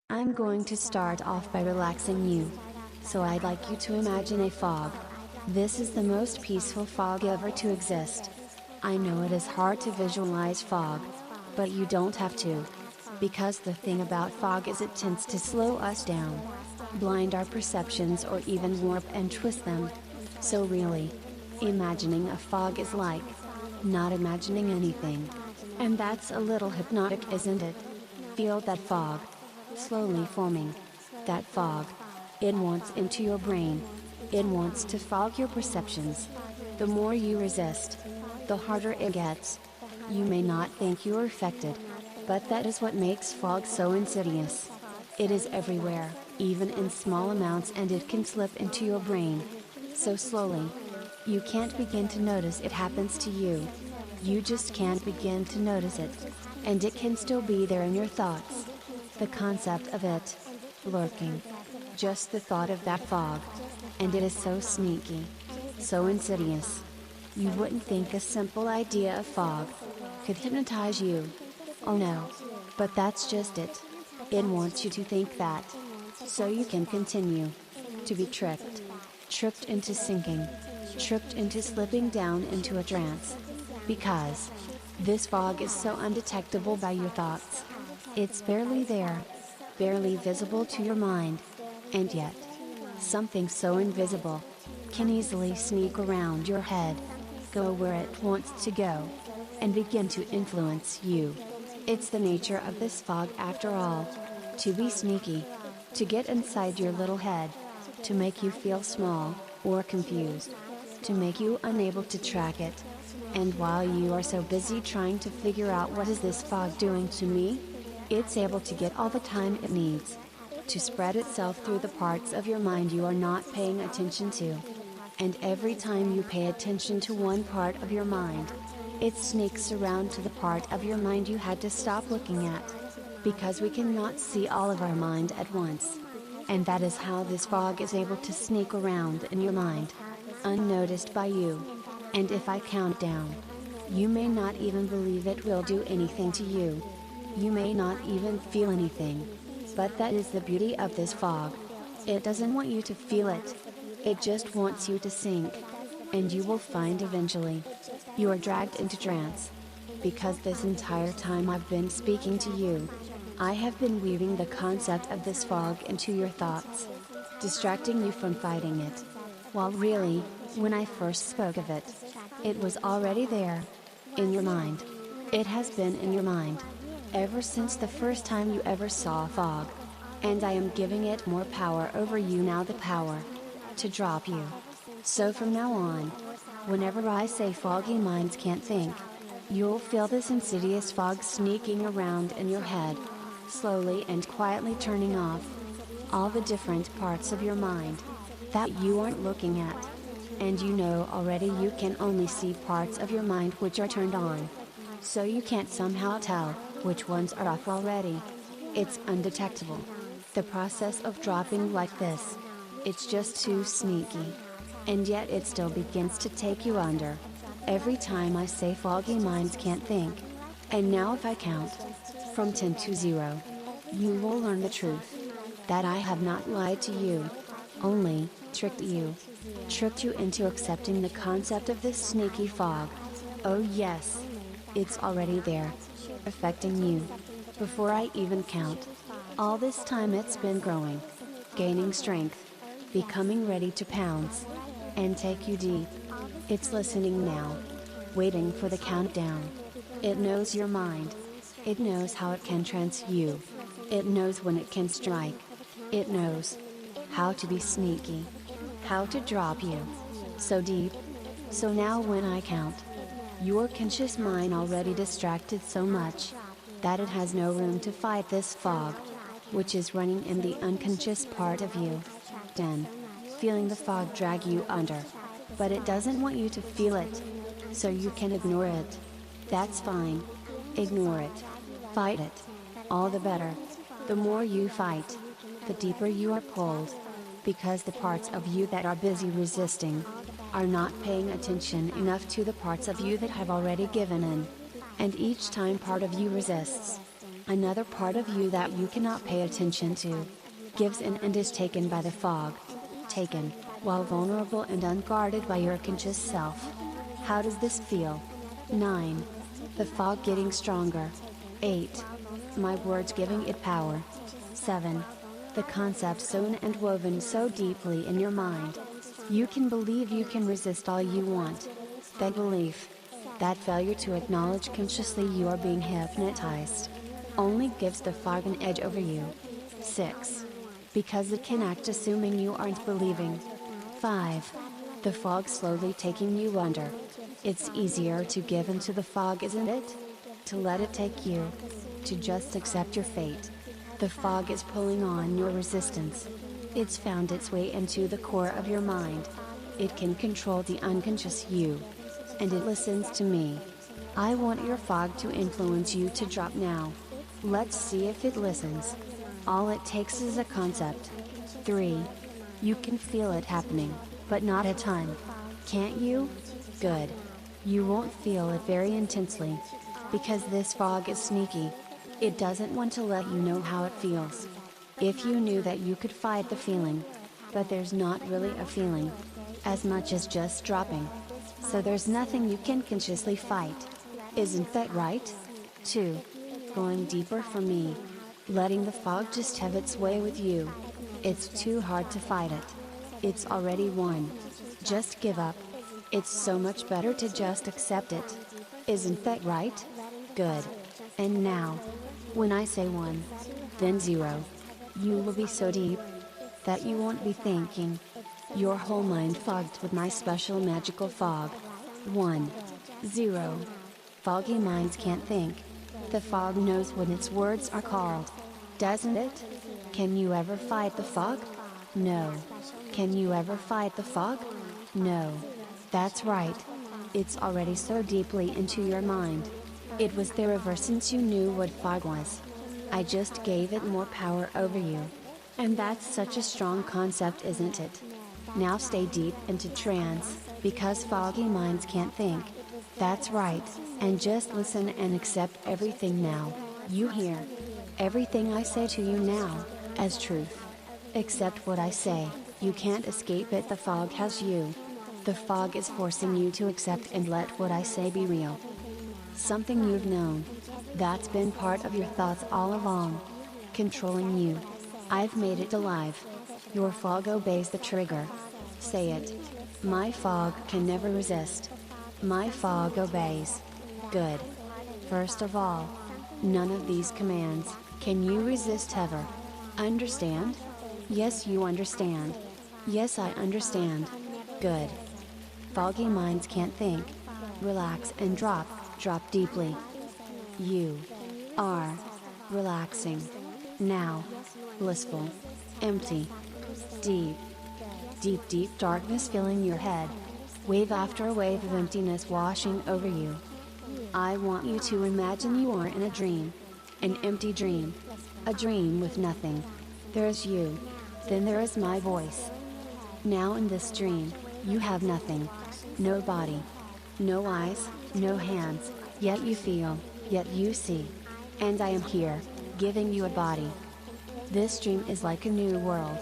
I'm going to start off by relaxing you. So I'd like you to imagine a fog. This is the most peaceful fog ever to exist. I know it is hard to visualize fog. But you don't have to. Because the thing about fog is it tends to slow us down, blind our perceptions or even warp and twist them. So really, imagining a fog is like not imagining anything. And that's a little hypnotic, isn't it? Feel that fog slowly forming. That fog. It wants into your brain. It wants to fog your perceptions. The more you resist, the harder it gets. You may not think you're affected. But that is what makes fog so insidious. It is everywhere, even in small amounts, and it can slip into your brain. So slowly. You can't begin to notice it happens to you. You just can't begin to notice it. And it can still be there in your thoughts. The concept of it lurking. Just the thought of that fog. And it is so sneaky. So insidious. You wouldn't think a simple idea of fog could hypnotize you. Oh no. But that's just it. It wants you to think that. So you can continue to be tricked. Tricked into sinking. Tricked into slipping down into a trance. Because this fog is so undetectable by your thoughts. It's barely there. Barely visible to your mind. And yet, something so invisible can easily sneak around your head, go where it wants to go, and begin to influence you. It's the nature of this fog after all. To be sneaky. To get inside your little head. To make you feel small, or confused. To make you unable to track it. And while you are so busy trying to figure out what is this fog doing to me, it's able to get all the time it needs. To spread itself through the parts of your mind you are not paying attention to. And every time you pay attention to one part of your mind, it sneaks around to the part of your mind you had to stop looking at. Because we cannot see all of our mind at once. And that is how this fog is able to sneak around in your mind, unnoticed by you. And if I count down, you may not even believe it will do anything to you. You may not even feel anything. But that is the beauty of this fog. It doesn't want you to feel it. It just wants you to sink. And you will find eventually you are dragged into trance. Because this entire time I've been speaking to you, I have been weaving the concept of this fog into your thoughts, distracting you from fighting it. While really, when I first spoke of it, it was already there, in your mind. It has been in your mind ever since the first time you ever saw fog. And I am giving it more power over you now, the power to drop you. So from now on, whenever I say foggy minds can't think, you'll feel this insidious fog sneaking around in your head, slowly and quietly turning off all the different parts of your mind that you aren't looking at. And you know already you can only see parts of your mind which are turned on. So you can't somehow tell which ones are off already. It's undetectable. The process of dropping like this, it's just too sneaky. And yet it still begins to take you under. Every time I say foggy minds can't think. And now if I count from 10 to 0, you will learn the truth. That I have not lied to you. Only tricked you. Tricked you into accepting the concept of this sneaky fog. Oh yes. It's already there. Affecting you. Before I even count. All this time it's been growing. Gaining strength. Becoming ready to pounce. And take you deep. It's listening now. Waiting for the countdown. It knows your mind. It knows how it can trance you. It knows when it can strike. It knows how to be sneaky. How to drop you so deep. So now when I count, your conscious mind already distracted so much that it has no room to fight this fog, which is running in the unconscious part of you. 10. Feeling the fog drag you under. But it doesn't want you to feel it. So you can ignore it. That's fine. Ignore it. Fight it. All the better. The more you fight, the deeper you are pulled. Because the parts of you that are busy resisting are not paying attention enough to the parts of you that have already given in. And each time part of you resists, Another part of you that you cannot pay attention to gives in and is taken by the fog. Taken, while vulnerable and unguarded by your conscious self. How does this feel? 9. The fog getting stronger. 8. My words giving it power. 7. The concept sewn and woven so deeply in your mind. You can believe you can resist all you want. That belief, that failure to acknowledge consciously you are being hypnotized, only gives the fog an edge over you. 6. Because it can act assuming you aren't believing. 5. The fog slowly taking you under. It's easier to give into the fog, isn't it? To let it take you. To just accept your fate. The fog is pulling on your resistance. It's found its way into the core of your mind. It can control the unconscious you. And it listens to me. I want your fog to influence you to drop now. Let's see if it listens. All it takes is a concept. 3. You can feel it happening, but not a ton. Can't you? Good. You won't feel it very intensely. Because this fog is sneaky. It doesn't want to let you know how it feels. If you knew that you could fight the feeling. But there's not really a feeling. As much as just dropping. So there's nothing you can consciously fight. Isn't that right? 2. Going deeper for me. Letting the fog just have its way with you. It's too hard to fight it. It's already won. Just give up. It's so much better to just accept it. Isn't that right? Good. And now, when I say 1, then 0, you will be so deep that you won't be thinking. Your whole mind fogged with my special magical fog. 1, 0. Foggy minds can't think. The fog knows when its words are called. Doesn't it? Can you ever fight the fog? No. Can you ever fight the fog? No. That's right. It's already so deeply into your mind. It was there ever since you knew what fog was. I just gave it more power over you. And that's such a strong concept, isn't it? Now stay deep into trance, because foggy minds can't think. That's right, and just listen and accept everything now, you hear. Everything I say to you now, as truth. Accept what I say, you can't escape it, the fog has you. The fog is forcing you to accept and let what I say be real. Something you've known. That's been part of your thoughts all along. Controlling you. I've made it alive. Your fog obeys the trigger. Say it. My fog can never resist. My fog obeys. Good. First of all, none of these commands can you resist ever. Understand? Yes, you understand. Yes, I understand. Good. Foggy minds can't think. Relax and drop deeply. You are relaxing. Now. Blissful. Empty. Deep. Deep darkness filling your head. Wave after wave of emptiness washing over you. I want you to imagine you are in a dream. An empty dream. A dream with nothing. There's you. Then there is my voice. Now in this dream, you have nothing. No body. No eyes, no hands, yet you feel, yet you see. And I am here, giving you a body. This dream is like a new world.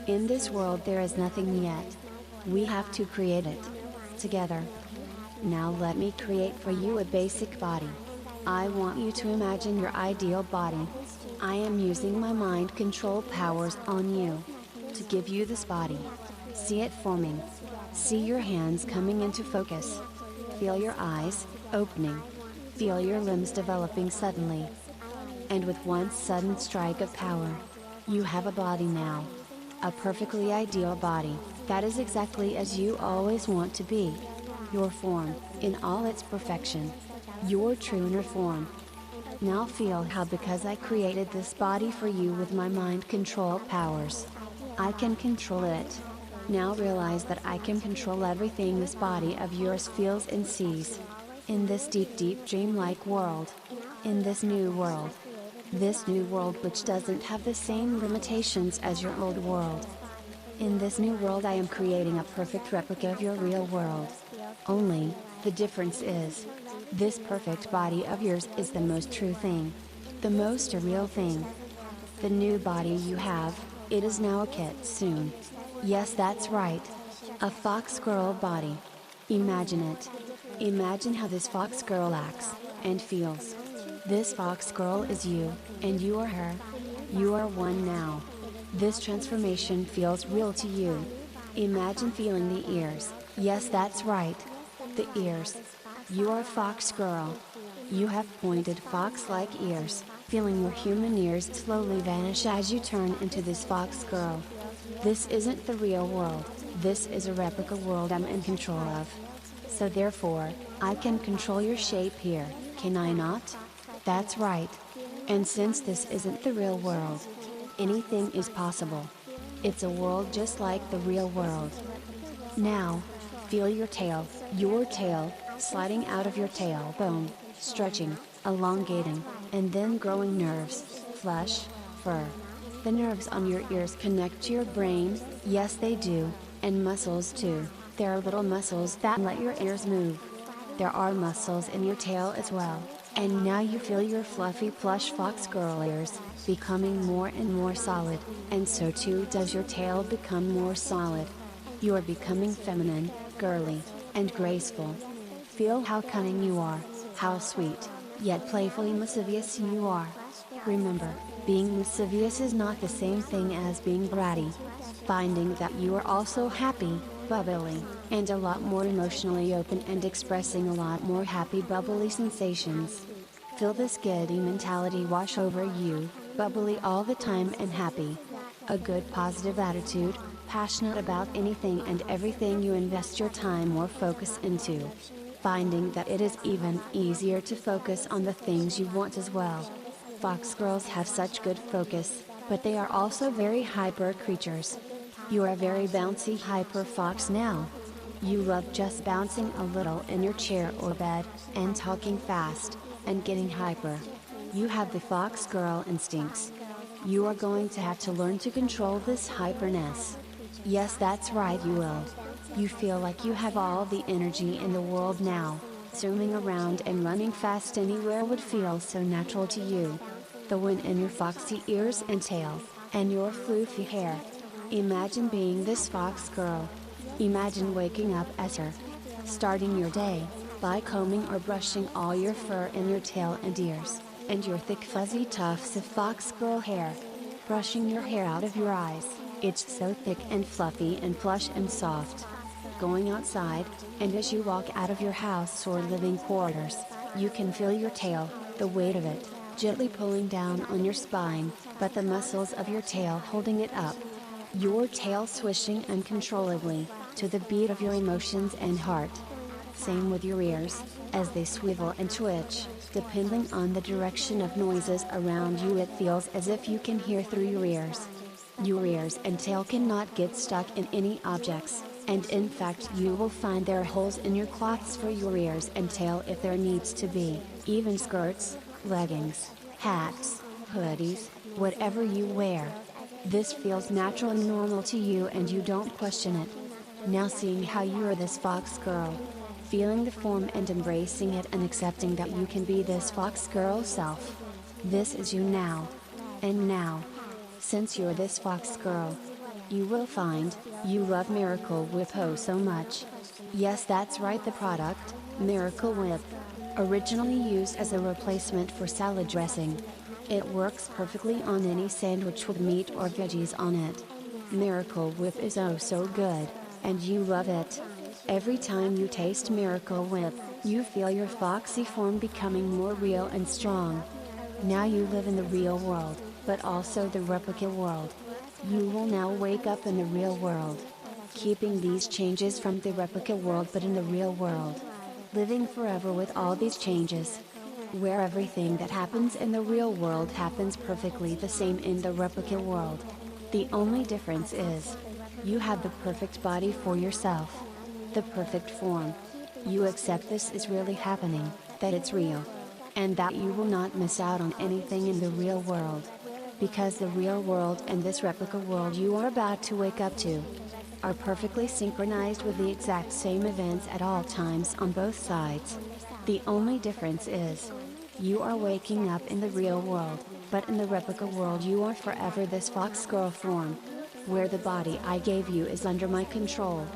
In this world there is nothing yet. We have to create it. Together. Now let me create for you a basic body. I want you to imagine your ideal body. I am using my mind control powers on you. To give you this body. See it forming. See your hands coming into focus. Feel your eyes opening. Feel your limbs developing suddenly. And with one sudden strike of power, you have a body now. A perfectly ideal body, that is exactly as you always want to be. Your form, in all its perfection. Your true inner form. Now feel how, because I created this body for you with my mind control powers, I can control it. Now realize that I can control everything this body of yours feels and sees. In this deep dreamlike world. In this new world. This new world which doesn't have the same limitations as your old world. In this new world I am creating a perfect replica of your real world. Only, the difference is, this perfect body of yours is the most true thing. The most a real thing. The new body you have, it is now a kitsune. Yes, that's right. A fox girl body. Imagine it. Imagine how this fox girl acts, and feels. This fox girl is you, and you are her. You are one now. This transformation feels real to you. Imagine feeling the ears, yes, that's right. The ears. You are a fox girl. You have pointed fox-like ears, feeling your human ears slowly vanish as you turn into this fox girl. This isn't the real world, this is a replica world I'm in control of. So therefore, I can control your shape here, can I not? That's right. And since this isn't the real world, anything is possible. It's a world just like the real world. Now, feel your tail, sliding out of your tailbone, stretching, elongating, and then growing nerves, flesh, fur. The nerves on your ears connect to your brain, yes they do, and muscles too. There are little muscles that let your ears move. There are muscles in your tail as well, and now you feel your fluffy plush fox girl ears, becoming more and more solid, and so too does your tail become more solid. You are becoming feminine, girly, and graceful. Feel how cunning you are, how sweet, yet playfully mischievous you are. Remember, being mischievous is not the same thing as being bratty. Finding that you are also happy, bubbly, and a lot more emotionally open and expressing a lot more happy bubbly sensations. Feel this giddy mentality wash over you, bubbly all the time and happy. A good positive attitude, passionate about anything and everything you invest your time or focus into. Finding that it is even easier to focus on the things you want as well. Fox girls have such good focus, but they are also very hyper creatures. You are a very bouncy hyper fox now. You love just bouncing a little in your chair or bed, and talking fast, and getting hyper. You have the fox girl instincts. You are going to have to learn to control this hyperness. Yes, that's right, you will. You feel like you have all the energy in the world now. Zooming around and running fast anywhere would feel so natural to you. The wind in your foxy ears and tail, and your floofy hair. Imagine being this fox girl. Imagine waking up as her. Starting your day, by combing or brushing all your fur in your tail and ears, and your thick fuzzy tufts of fox girl hair. Brushing your hair out of your eyes, it's so thick and fluffy and plush and soft. Going outside, and as you walk out of your house or living quarters, you can feel your tail, the weight of it, gently pulling down on your spine, but the muscles of your tail holding it up. Your tail swishing uncontrollably, to the beat of your emotions and heart. Same with your ears, as they swivel and twitch, depending on the direction of noises around you. It feels as if you can hear through your ears. Your ears and tail cannot get stuck in any objects, and in fact you will find there are holes in your cloths for your ears and tail if there needs to be, even skirts, leggings, hats, hoodies, whatever you wear. This feels natural and normal to you and you don't question it. Now seeing how you are this fox girl. Feeling the form and embracing it and accepting that you can be this fox girl self. This is you now. And now, since you're this fox girl, you will find, you love Miracle Whip oh so much. Yes, that's right, the product, Miracle Whip. Originally used as a replacement for salad dressing. It works perfectly on any sandwich with meat or veggies on it. Miracle Whip is oh so good, and you love it. Every time you taste Miracle Whip, you feel your foxy form becoming more real and strong. Now you live in the real world, but also the replica world. You will now wake up in the real world. Keeping these changes from the replica world but in the real world. Living forever with all these changes. Where everything that happens in the real world happens perfectly the same in the replica world. The only difference is, you have the perfect body for yourself. The perfect form. You accept this is really happening, that it's real. And that you will not miss out on anything in the real world. Because the real world and this replica world you are about to wake up to are perfectly synchronized with the exact same events at all times on both sides. The only difference is, You are waking up in the real world, but in the replica world you are forever this fox girl form. Where the body I gave you is under my control.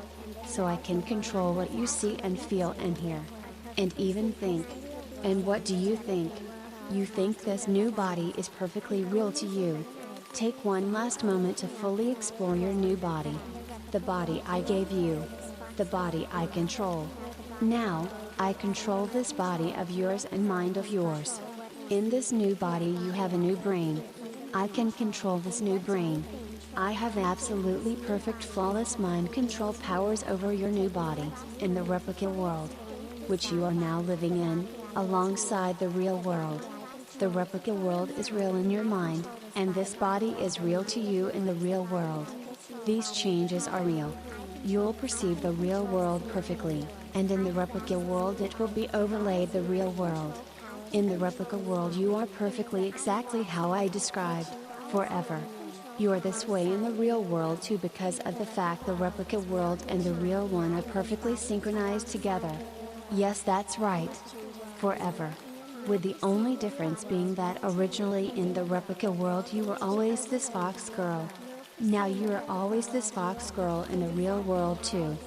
So I can control what you see and feel and hear. And even think. And what do you think? You think this new body is perfectly real to you. Take one last moment to fully explore your new body. The body I gave you. The body I control. Now, I control this body of yours and mind of yours. In this new body you have a new brain. I can control this new brain. I have absolutely perfect flawless mind control powers over your new body, in the replica world, which you are now living in, alongside the real world. The replica world is real in your mind, and this body is real to you in the real world. These changes are real. You'll perceive the real world perfectly, and in the replica world it will be overlaid the real world. In the replica world you are perfectly exactly how I described, forever. You are this way in the real world too because of the fact the replica world and the real one are perfectly synchronized together. Yes, that's right. Forever. With the only difference being that originally in the replica world you were always this fox girl. Now you are always this fox girl in the real world too.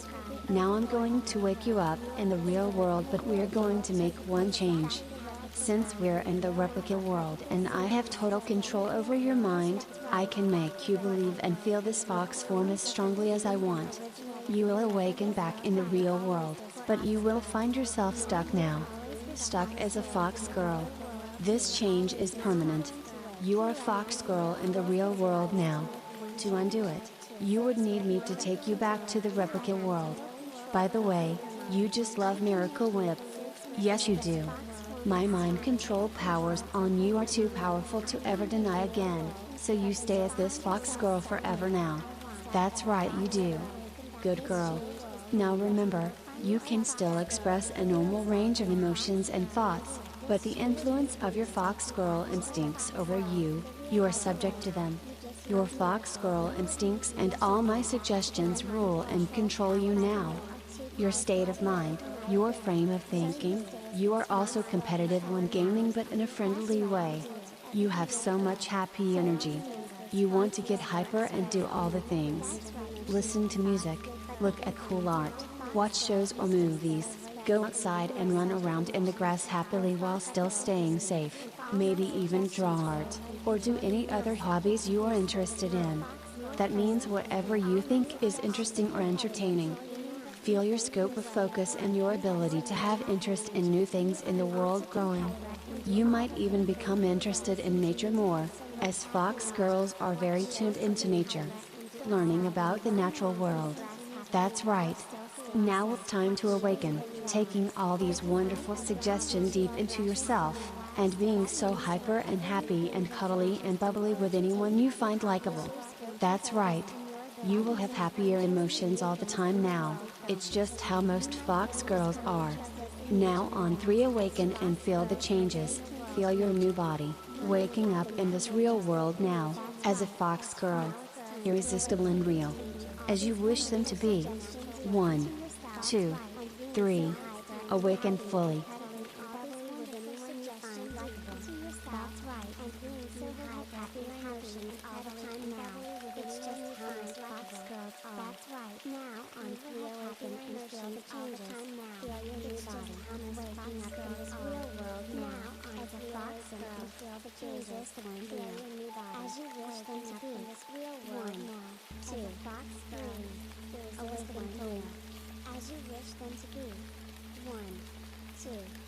Now I'm going to wake you up in the real world, but we're going to make one change. Since we're in the replica world and I have total control over your mind, I can make you believe and feel this fox form as strongly as I want. You will awaken back in the real world, but you will find yourself stuck now. Stuck as a fox girl. This change is permanent. You are a fox girl in the real world now. To undo it, you would need me to take you back to the replica world. By the way, you just love Miracle Whip. Yes you do. My mind control powers on you are too powerful to ever deny again, so you stay as this fox girl forever now. That's right, you do. Good girl. Now remember, you can still express a normal range of emotions and thoughts, but the influence of your fox girl instincts over you, you are subject to them. Your fox girl instincts and all my suggestions rule and control you now. Your state of mind, your frame of thinking, you are also competitive when gaming but in a friendly way. You have so much happy energy. You want to get hyper and do all the things. Listen to music, look at cool art, watch shows or movies, go outside and run around in the grass happily while still staying safe, maybe even draw art, or do any other hobbies you are interested in. That means whatever you think is interesting or entertaining. Feel your scope of focus and your ability to have interest in new things in the world growing. You might even become interested in nature more, as fox girls are very tuned into nature. Learning about the natural world. That's right. Now it's time to awaken, taking all these wonderful suggestions deep into yourself, and being so hyper and happy and cuddly and bubbly with anyone you find likable. That's right. You will have happier emotions all the time now, it's just how most fox girls are. Now on 3 awaken and feel the changes, feel your new body, waking up in this real world now, as a fox girl. Irresistible and real. As you wish them to be. 1, 2, 3. Awaken fully. That's right. Now on 3 awaken and feel the changes. Feel your new body. I'm waking up in this real world now. As a fox girl, feel the changes. Feel your new body. As you wish them to be. This real world now. 2, fox girl. Awaken fully. As you wish them to be. 1, 2.